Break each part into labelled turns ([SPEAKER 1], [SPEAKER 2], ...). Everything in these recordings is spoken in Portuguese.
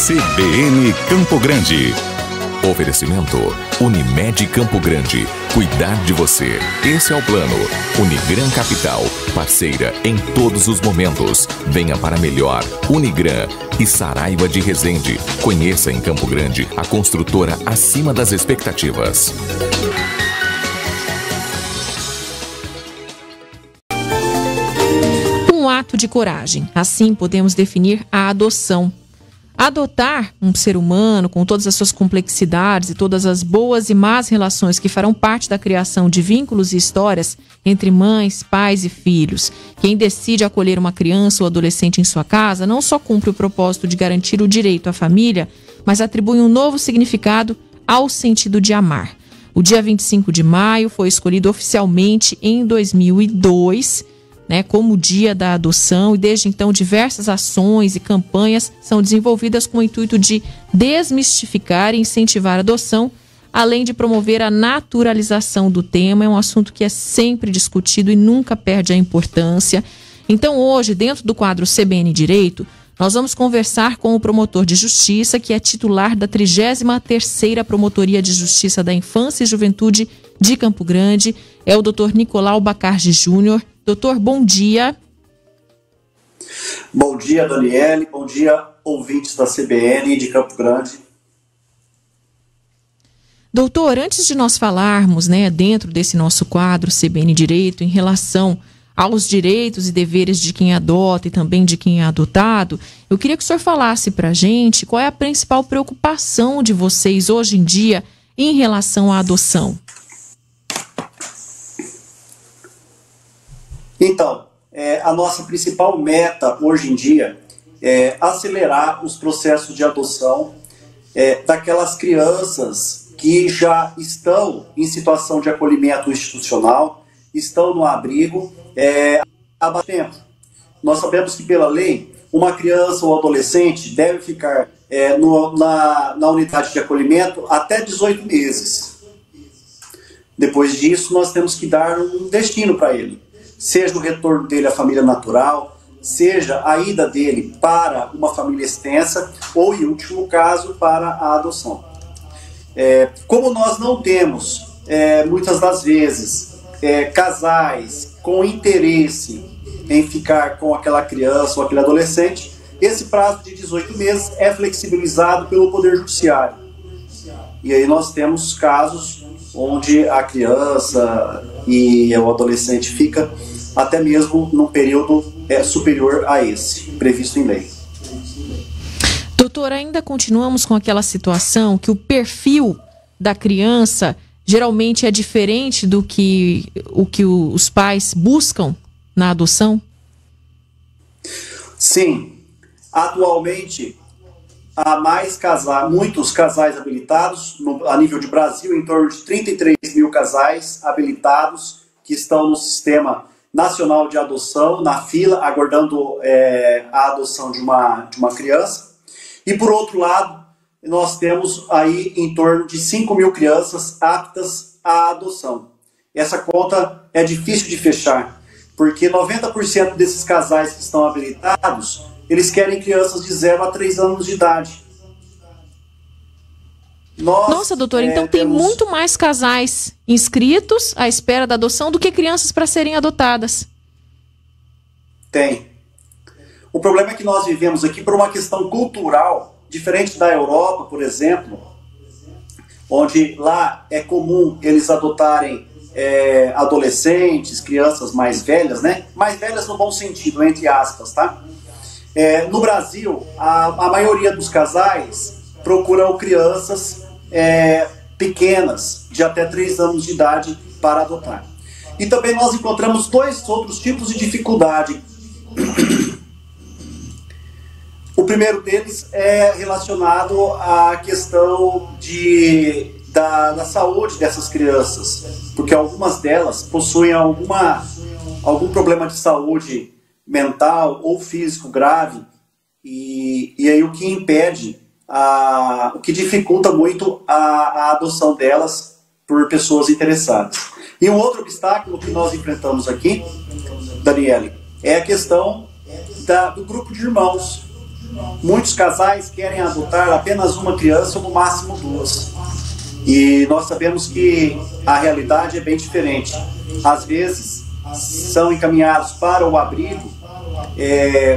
[SPEAKER 1] CBN Campo Grande. Oferecimento Unimed Campo Grande. Cuidar de você. Esse é o plano. Unigran Capital. Parceira em todos os momentos. Venha para melhor. Unigran e Saraiva de Resende. Conheça em Campo Grande a construtora acima das expectativas.
[SPEAKER 2] Um ato de coragem. Assim podemos definir a adoção. Adotar um ser humano com todas as suas complexidades e todas as boas e más relações que farão parte da criação de vínculos e histórias entre mães, pais e filhos. Quem decide acolher uma criança ou adolescente em sua casa não só cumpre o propósito de garantir o direito à família, mas atribui um novo significado ao sentido de amar. O dia 25 de maio foi escolhido oficialmente em 2002, como o Dia da Adoção, e desde então diversas ações e campanhas são desenvolvidas com o intuito de desmistificar e incentivar a adoção, além de promover a naturalização do tema. É um assunto que é sempre discutido e nunca perde a importância. Então hoje, dentro do quadro CBN Direito, nós vamos conversar com o promotor de justiça, que é titular da 33ª Promotoria de Justiça da Infância e Juventude de Campo Grande, é o Dr. Nicolau Bacardi Júnior. Doutor, bom dia.
[SPEAKER 3] Bom dia, Daniele. Bom dia, ouvintes da CBN de Campo Grande.
[SPEAKER 2] Doutor, antes de nós falarmos, dentro desse nosso quadro CBN Direito, em relação aos direitos e deveres de quem adota e também de quem é adotado, eu queria que o senhor falasse para a gente qual é a principal preocupação de vocês hoje em dia em relação à adoção.
[SPEAKER 3] Então, a nossa principal meta hoje em dia é acelerar os processos de adoção daquelas crianças que já estão em situação de acolhimento institucional, estão no abrigo há bastante tempo. Nós sabemos que, pela lei, uma criança ou adolescente deve ficar na unidade de acolhimento até 18 meses. Depois disso, nós temos que dar um destino para ele. Seja o retorno dele à família natural, seja a ida dele para uma família extensa ou, em último caso, para a adoção. Como nós não temos, muitas das vezes, casais com interesse em ficar com aquela criança ou aquele adolescente, esse prazo de 18 meses é flexibilizado pelo Poder Judiciário. E aí nós temos casos onde a criança e o adolescente fica até mesmo num período superior a esse, previsto em lei.
[SPEAKER 2] Doutor, ainda continuamos com aquela situação que o perfil da criança geralmente é diferente do que os pais buscam na adoção?
[SPEAKER 3] Sim. Atualmente, há muitos casais habilitados, a nível de Brasil, em torno de 33 mil casais habilitados que estão no Sistema Nacional de Adoção, na fila, aguardando a adoção de uma criança. E, por outro lado, nós temos aí em torno de 5 mil crianças aptas à adoção. Essa conta é difícil de fechar, porque 90% desses casais que estão habilitados, eles querem crianças de 0 a 3 anos de idade.
[SPEAKER 2] Nossa, doutor, então tem muito mais casais inscritos à espera da adoção do que crianças para serem adotadas.
[SPEAKER 3] Tem. O problema é que nós vivemos aqui por uma questão cultural, diferente da Europa, por exemplo, onde lá é comum eles adotarem adolescentes, crianças mais velhas, mais velhas no bom sentido, entre aspas, tá? No Brasil, a maioria dos casais procuram crianças pequenas, de até 3 anos de idade, para adotar. E também nós encontramos 2 outros tipos de dificuldade. O primeiro deles é relacionado à questão da saúde dessas crianças, porque algumas delas possuem algum problema de saúde mental ou físico grave, e aí o que impede, o que dificulta muito a adoção delas por pessoas interessadas. E um outro obstáculo que nós enfrentamos aqui, Daniele, é a questão do grupo de irmãos. Muitos casais querem adotar apenas uma criança ou no máximo duas. E nós sabemos que a realidade é bem diferente. Às vezes são encaminhados para o abrigo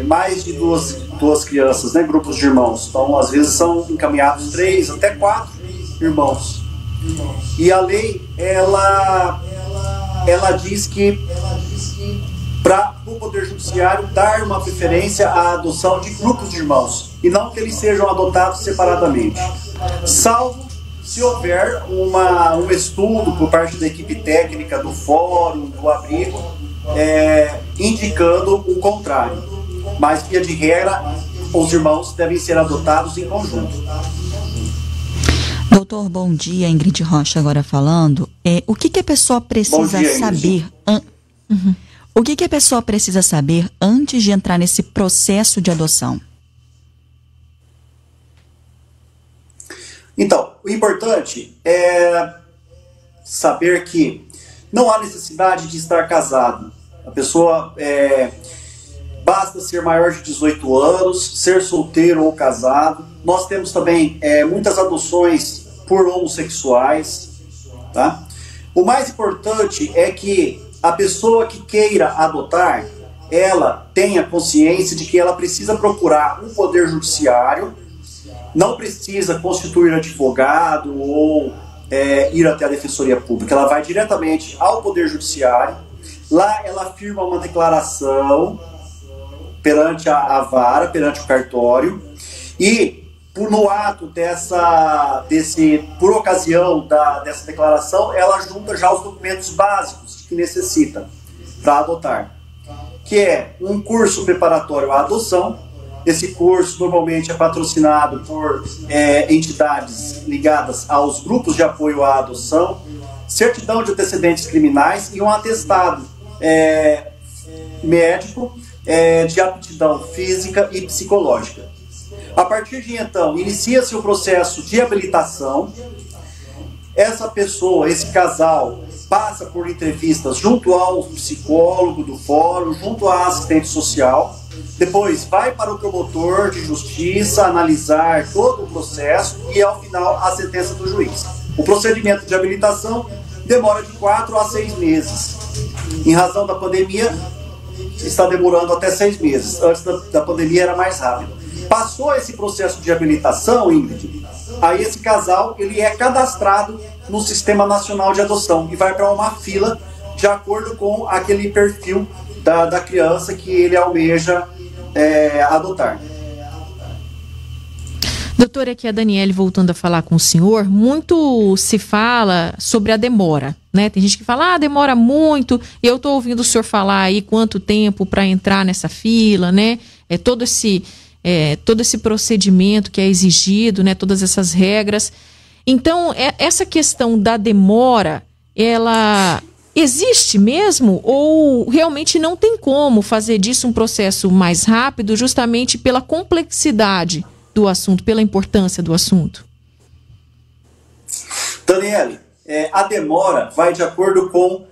[SPEAKER 3] mais de duas crianças, né, grupos de irmãos. Então, às vezes são encaminhados 3 até 4 irmãos. E a lei, ela diz que para o Poder Judiciário dar uma preferência à adoção de grupos de irmãos e não que eles sejam adotados separadamente, salvo se houver um estudo por parte da equipe técnica do fórum, do abrigo, indicando o contrário. Mas, via de regra, os irmãos devem ser adotados em conjunto.
[SPEAKER 4] Doutor, bom dia. Ingrid Rocha agora falando. O que a pessoa precisa saber? O que a pessoa precisa saber antes de entrar nesse processo de adoção?
[SPEAKER 3] Então, o importante é saber que não há necessidade de estar casado. A pessoa basta ser maior de 18 anos, ser solteiro ou casado. Nós temos também muitas adoções por homossexuais, tá? O mais importante é que a pessoa que queira adotar, ela tenha consciência de que ela precisa procurar um poder judiciário, não precisa constituir advogado ou ir até a Defensoria Pública. Ela vai diretamente ao Poder Judiciário, lá ela firma uma declaração perante a vara, perante o cartório, e no ato por ocasião dessa declaração, ela junta já os documentos básicos que necessita para adotar, que é um curso preparatório à adoção. Esse curso normalmente é patrocinado por entidades ligadas aos grupos de apoio à adoção, certidão de antecedentes criminais e um atestado médico de aptidão física e psicológica. A partir de então, inicia-se o processo de habilitação. Essa pessoa, esse casal, passa por entrevistas junto ao psicólogo do fórum, junto à assistente social. Depois vai para o promotor de justiça analisar todo o processo e, ao final, a sentença do juiz. O procedimento de habilitação demora de 4 a 6 meses. Em razão da pandemia, está demorando até 6 meses. Antes da pandemia era mais rápido. Passou esse processo de habilitação, Ingrid, aí esse casal ele é cadastrado no Sistema Nacional de Adoção e vai para uma fila de acordo com aquele perfil da criança que ele almeja adotar.
[SPEAKER 2] Doutora, aqui a Daniele voltando a falar com o senhor, muito se fala sobre a demora, né? Tem gente que fala, demora muito, e eu estou ouvindo o senhor falar aí quanto tempo para entrar nessa fila, né? Todo esse procedimento que é exigido, né? Todas essas regras. Então, essa questão da demora, ela existe mesmo ou realmente não tem como fazer disso um processo mais rápido justamente pela complexidade do assunto, pela importância do assunto?
[SPEAKER 3] Daniele, a demora vai de acordo com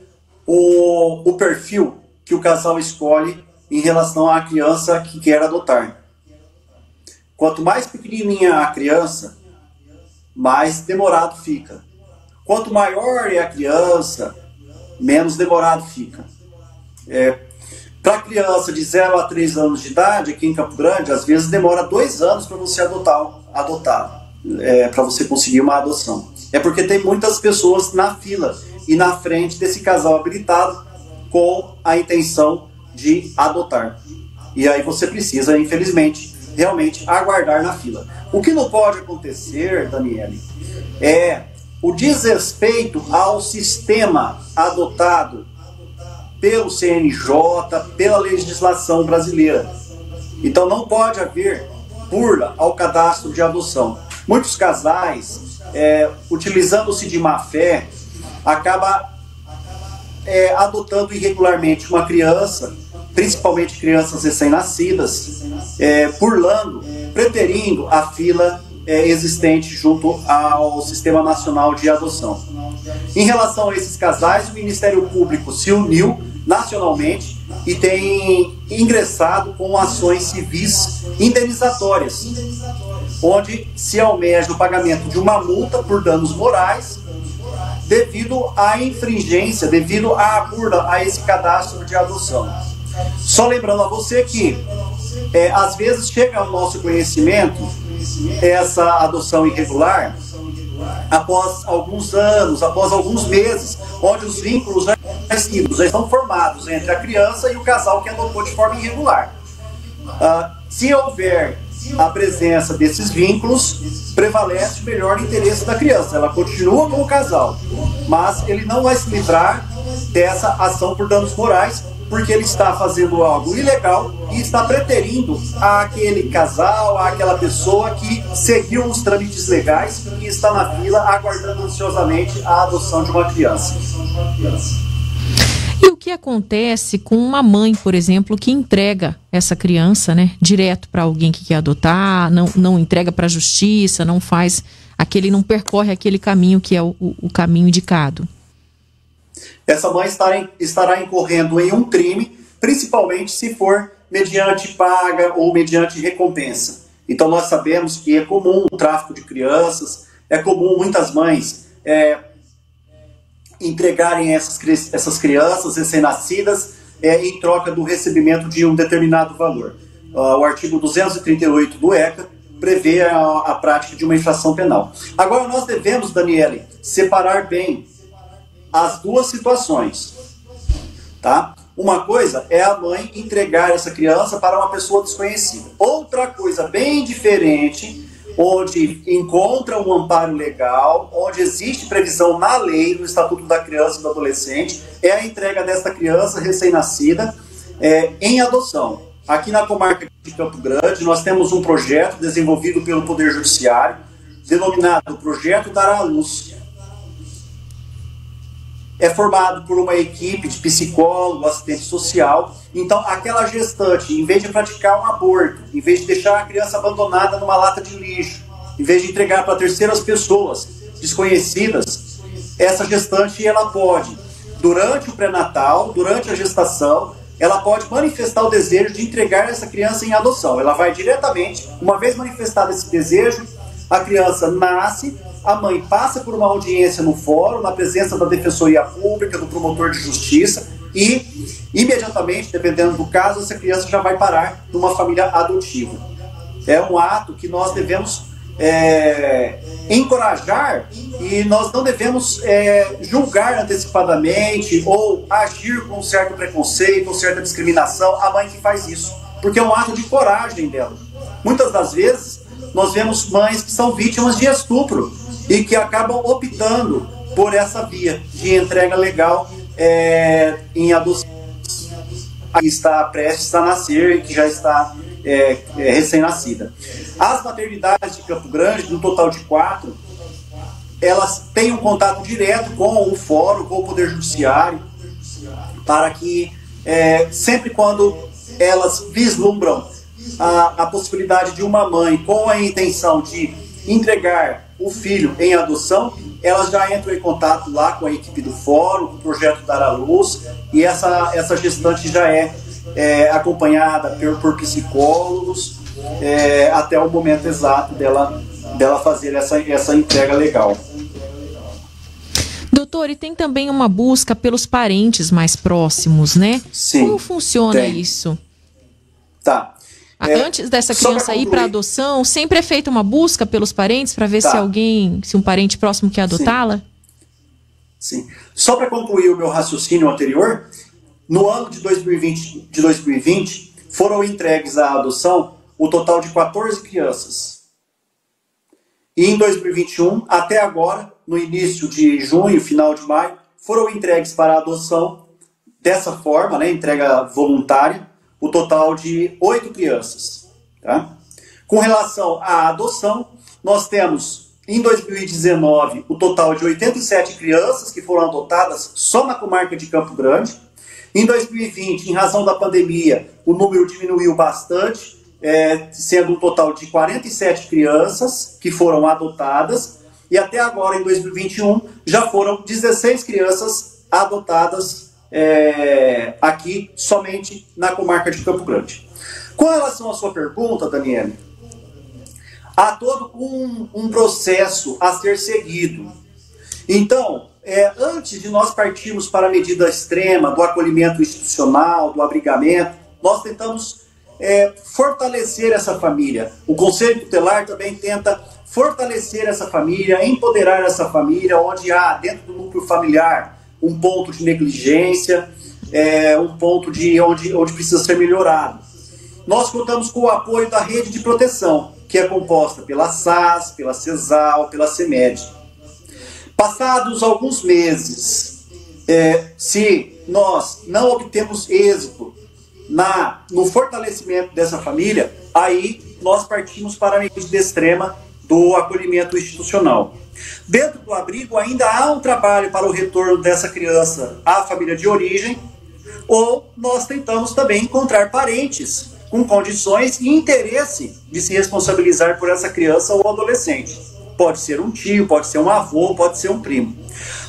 [SPEAKER 3] o perfil que o casal escolhe em relação à criança que quer adotar. Quanto mais pequenininha a criança, mais demorado fica. Quanto maior é a criança, menos demorado fica. Para criança de 0 a 3 anos de idade, aqui em Campo Grande, às vezes demora 2 anos para você adotar, para você conseguir uma adoção. É porque tem muitas pessoas na fila e na frente desse casal habilitado com a intenção de adotar. E aí você precisa, infelizmente, realmente aguardar na fila. O que não pode acontecer, Daniele, é o desrespeito ao sistema adotado pelo CNJ, pela legislação brasileira. Então não pode haver burla ao cadastro de adoção. Muitos casais, utilizando-se de má fé, acabam adotando irregularmente uma criança, principalmente crianças recém-nascidas, burlando, preterindo a fila existente junto ao Sistema Nacional de Adoção. Em relação a esses casais, o Ministério Público se uniu nacionalmente e tem ingressado com ações civis indenizatórias, onde se almeja o pagamento de uma multa por danos morais devido à infringência, devido à burla a esse cadastro de adoção. Só lembrando a você que, às vezes, chega ao nosso conhecimento essa adoção irregular após alguns anos, após alguns meses, onde os vínculos já estão formados entre a criança e o casal que adotou de forma irregular. Se houver a presença desses vínculos, prevalece o melhor interesse da criança. Ela continua com o casal, mas ele não vai se livrar dessa ação por danos morais, porque ele está fazendo algo ilegal e está preterindo àquele casal, àquela pessoa que seguiu os trâmites legais e está na fila aguardando ansiosamente a adoção de uma criança.
[SPEAKER 2] E o que acontece com uma mãe, por exemplo, que entrega essa criança, né, direto para alguém que quer adotar, não entrega para a justiça, não percorre aquele caminho que é o caminho indicado?
[SPEAKER 3] Essa mãe estará incorrendo em um crime, principalmente se for mediante paga ou mediante recompensa. Então nós sabemos que é comum o tráfico de crianças, é comum muitas mães entregarem essas crianças recém-nascidas em troca do recebimento de um determinado valor. O artigo 238 do ECA prevê a prática de uma infração penal. Agora nós devemos, Daniele, separar bem as duas situações, tá? Uma coisa é a mãe entregar essa criança para uma pessoa desconhecida. Outra coisa bem diferente, onde encontra um amparo legal, onde existe previsão na lei, no Estatuto da Criança e do Adolescente, é a entrega desta criança recém-nascida em adoção. Aqui na comarca de Campo Grande, nós temos um projeto desenvolvido pelo Poder Judiciário, denominado Projeto Dar à Luz. É formado por uma equipe de psicólogo, assistente social. Então, aquela gestante, em vez de praticar um aborto, em vez de deixar a criança abandonada numa lata de lixo, em vez de entregar para terceiras pessoas desconhecidas, essa gestante, ela pode, durante o pré-natal, durante a gestação, ela pode manifestar o desejo de entregar essa criança em adoção. Ela vai diretamente, uma vez manifestado esse desejo, a criança nasce, a mãe passa por uma audiência no fórum, na presença da Defensoria Pública, do promotor de justiça, e imediatamente, dependendo do caso, essa criança já vai parar numa família adotiva. É um ato que nós devemos encorajar, e nós não devemos julgar antecipadamente ou agir com certo preconceito ou certa discriminação a mãe que faz isso, porque é um ato de coragem dela. Muitas das vezes nós vemos mães que são vítimas de estupro e que acabam optando por essa via de entrega legal em adoção, que está prestes a nascer e que já está recém-nascida. As maternidades de Campo Grande, no total de 4, elas têm um contato direto com o fórum, com o Poder Judiciário, para que sempre quando elas vislumbram a possibilidade de uma mãe com a intenção de entregar o filho em adoção, elas já entram em contato lá com a equipe do fórum, com o projeto Dar à Luz, e essa gestante já é acompanhada por psicólogos até o momento exato dela fazer essa entrega legal.
[SPEAKER 2] Doutor, e tem também uma busca pelos parentes mais próximos, né?
[SPEAKER 3] Sim.
[SPEAKER 2] Como funciona
[SPEAKER 3] tem.
[SPEAKER 2] Isso?
[SPEAKER 3] Tá.
[SPEAKER 2] Antes dessa criança ir para adoção, sempre é feita uma busca pelos parentes para ver se um parente próximo quer adotá-la?
[SPEAKER 3] Sim. Só para concluir o meu raciocínio anterior, no ano de 2020 foram entregues à adoção o total de 14 crianças. E em 2021, até agora, no início de junho, final de maio, foram entregues para a adoção, dessa forma, né, entrega voluntária, o total de 8 crianças. Tá? Com relação à adoção, nós temos, em 2019, o total de 87 crianças que foram adotadas só na comarca de Campo Grande. Em 2020, em razão da pandemia, o número diminuiu bastante, sendo um total de 47 crianças que foram adotadas. E até agora, em 2021, já foram 16 crianças adotadas aqui somente na comarca de Campo Grande. Com relação à sua pergunta, Daniele, há todo um processo a ser seguido. Então, antes de nós partirmos para a medida extrema do acolhimento institucional, do abrigamento, nós tentamos fortalecer essa família. O Conselho Tutelar também tenta fortalecer essa família, empoderar essa família, onde há dentro do núcleo familiar um ponto de negligência, um ponto onde precisa ser melhorado. Nós contamos com o apoio da rede de proteção, que é composta pela SAS, pela CESAL, pela CEMED. Passados alguns meses, se nós não obtemos êxito no fortalecimento dessa família, aí nós partimos para a medida extrema do acolhimento institucional. Dentro do abrigo ainda há um trabalho para o retorno dessa criança à família de origem, ou nós tentamos também encontrar parentes com condições e interesse de se responsabilizar por essa criança ou adolescente. Pode ser um tio, pode ser um avô, pode ser um primo.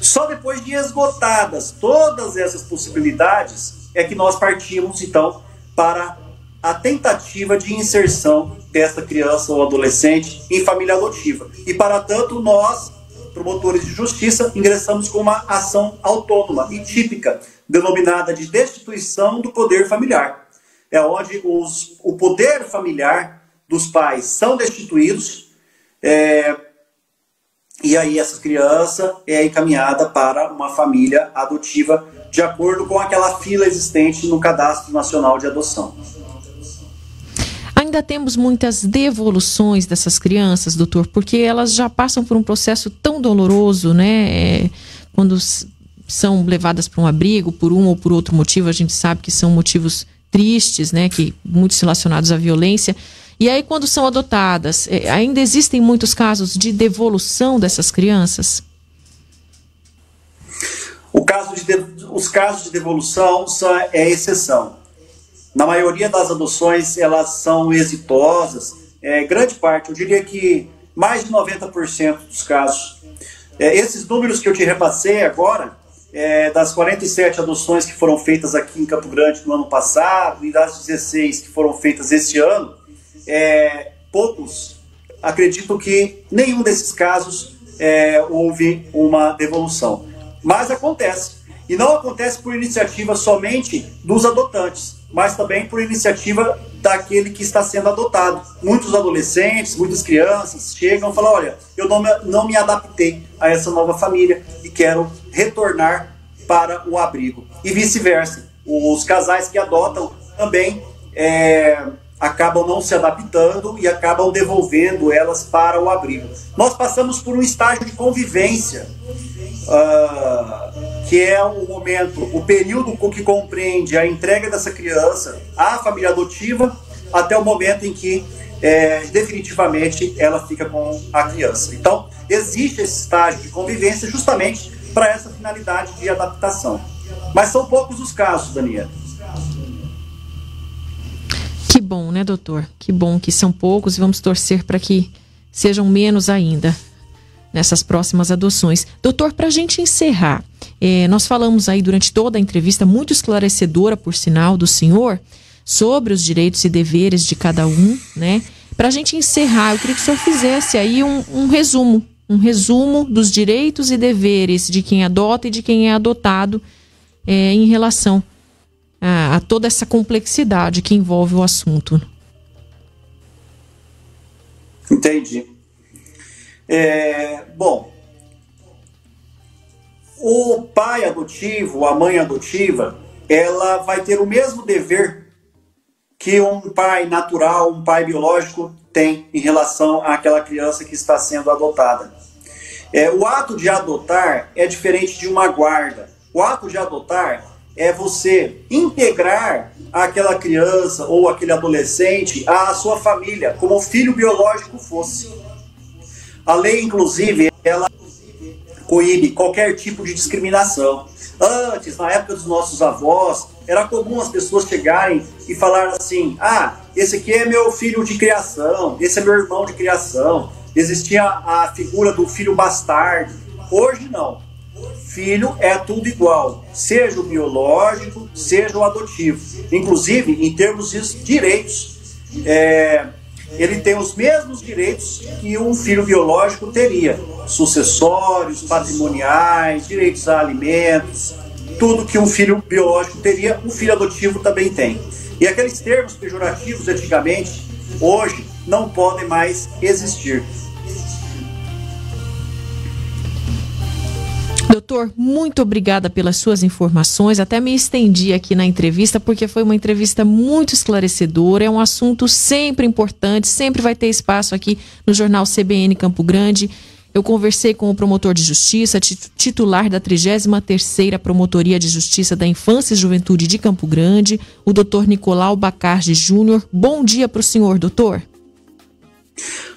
[SPEAKER 3] Só depois de esgotadas todas essas possibilidades é que nós partimos, então, para a tentativa de inserção dessa criança ou adolescente em família adotiva. E, para tanto, nós, promotores de justiça, ingressamos com uma ação autônoma e típica, denominada de destituição do poder familiar. É onde o poder familiar dos pais são destituídos, e aí essa criança é encaminhada para uma família adotiva de acordo com aquela fila existente no Cadastro Nacional de Adoção.
[SPEAKER 2] Ainda temos muitas devoluções dessas crianças, doutor, porque elas já passam por um processo tão doloroso, né? Quando são levadas para um abrigo por um ou por outro motivo, a gente sabe que são motivos tristes, né? Que muitos relacionados à violência. E aí, quando são adotadas, ainda existem muitos casos de devolução dessas crianças?
[SPEAKER 3] Os casos de devolução é exceção. Na maioria das adoções, elas são exitosas. Grande parte, eu diria que mais de 90% dos casos. Esses números que eu te repassei agora, das 47 adoções que foram feitas aqui em Campo Grande no ano passado e das 16 que foram feitas este ano, poucos acreditam que nenhum desses casos houve uma devolução. Mas acontece. E não acontece por iniciativa somente dos adotantes, mas também por iniciativa daquele que está sendo adotado. Muitos adolescentes, muitas crianças chegam e falam: olha, eu não me adaptei a essa nova família e quero retornar para o abrigo. E vice-versa. Os casais que adotam também acabam não se adaptando e acabam devolvendo elas para o abrigo. Nós passamos por um estágio de convivência, que é o período que compreende a entrega dessa criança à família adotiva até o momento em que definitivamente ela fica com a criança. Então, existe esse estágio de convivência justamente para essa finalidade de adaptação. Mas são poucos os casos, Daniela.
[SPEAKER 2] Que bom, né, doutor? Que bom que são poucos e vamos torcer para que sejam menos ainda nessas próximas adoções. Doutor, para a gente encerrar, nós falamos aí durante toda a entrevista, muito esclarecedora, por sinal, do senhor, sobre os direitos e deveres de cada um, né? Para a gente encerrar, eu queria que o senhor fizesse aí um resumo dos direitos e deveres de quem adota e de quem é adotado em relação a toda essa complexidade que envolve o assunto.
[SPEAKER 3] Entendi. Bom, o pai adotivo, a mãe adotiva, ela vai ter o mesmo dever que um pai natural, um pai biológico tem em relação àquela criança que está sendo adotada. O ato de adotar é diferente de uma guarda. O ato de adotar é você integrar aquela criança ou aquele adolescente à sua família, como o filho biológico fosse. A lei, inclusive, ela coíbe qualquer tipo de discriminação. Antes, na época dos nossos avós, era comum as pessoas chegarem e falar assim: esse aqui é meu filho de criação, esse é meu irmão de criação. Existia a figura do filho bastardo. Hoje não. filho é tudo igual, seja o biológico, seja o adotivo. Inclusive, em termos de direitos, ele tem os mesmos direitos que um filho biológico teria. Sucessórios, patrimoniais, direitos a alimentos, tudo que um filho biológico teria, um filho adotivo também tem. E aqueles termos pejorativos antigamente, hoje, não podem mais existir.
[SPEAKER 2] Doutor, muito obrigada pelas suas informações. Até me estendi aqui na entrevista, porque foi uma entrevista muito esclarecedora. É um assunto sempre importante, sempre vai ter espaço aqui no Jornal CBN Campo Grande. Eu conversei com o promotor de justiça, titular da 33ª Promotoria de Justiça da Infância e Juventude de Campo Grande, o doutor Nicolau Bacardi Júnior. Bom dia para o senhor, doutor.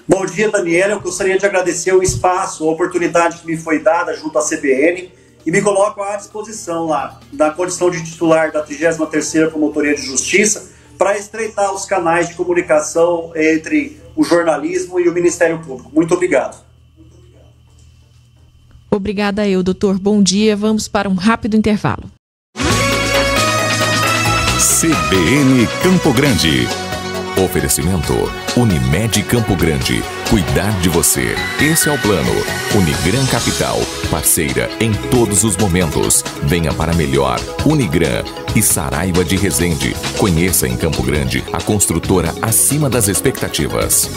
[SPEAKER 3] Bom dia, Daniela. Eu gostaria de agradecer o espaço, a oportunidade que me foi dada junto à CBN e me coloco à disposição lá, na condição de titular da 33ª Promotoria de Justiça, para estreitar os canais de comunicação entre o jornalismo e o Ministério Público. Muito obrigado.
[SPEAKER 2] Obrigada eu, doutor. Bom dia. Vamos para um rápido intervalo.
[SPEAKER 1] CBN Campo Grande. Oferecimento Unimed Campo Grande. Cuidar de você. Esse é o plano. Unigran Capital. Parceira em todos os momentos. Venha para melhor. Unigran e Saraiva de Resende. Conheça em Campo Grande a construtora acima das expectativas.